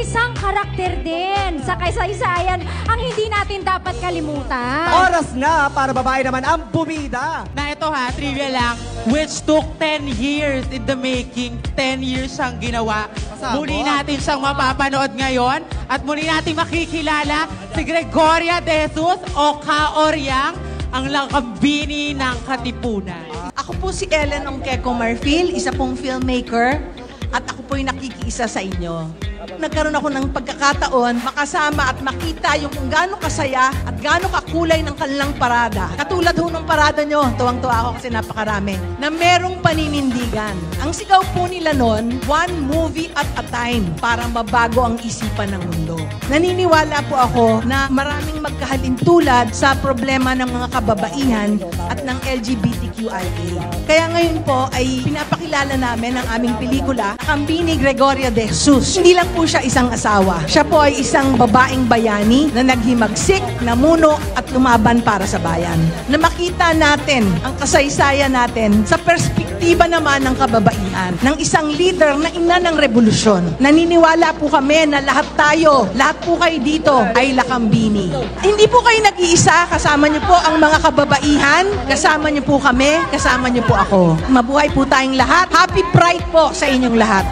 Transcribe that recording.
isang karakter din sa kasaysayan ang hindi natin dapat kalimutan. Oras na para babae naman ang bumida. Na ito ha, trivia lang, which took 10 years in the making. 10 years siyang ginawa. Muli natin siyang mapapanood ngayon at muli natin makikilala si Gregoria de Jesus o Kaoryang, ang lakambini ng Katipunan. Ako po si Ellen Ongkeko Marfil, isa pong filmmaker, at ako po'y nakikiisa sa inyo. Nagkaroon ako ng pagkakataon makasama at makita yung kung gaano kasaya at gaano kakulay ng kanilang parada. Katulad ho ng parada nyo, tuwang-tuwa ako kasi napakarami, na merong paninindigan. Ang sigaw po nila nun, one movie at a time para mabago ang isipan ng mundo. Naniniwala po ako na maraming magkahalintulad sa problema ng mga kababaihan at ng LGBTQIA. Kaya ngayon po ay pinapakilala namin ang aming pelikula, Lakambini Gregoria de Jesus. Hindi lang po siya isang asawa. Siya po ay isang babaeng bayani na naghimagsik, namuno at lumaban para sa bayan. Na makita natin ang kasaysayan natin sa perspektiba naman ng kababaihan, ng isang leader na ina ng revolusyon. Naniniwala po kami na lahat tayo, lahat po kayo dito ay lakambini. Hindi po kayo nag-iisa, kasama niyo po ang mga kababaihan, kasama niyo po kami, kasama niyo po ako. Mabuhay po tayong lahat. Happy Pride po sa inyong lahat.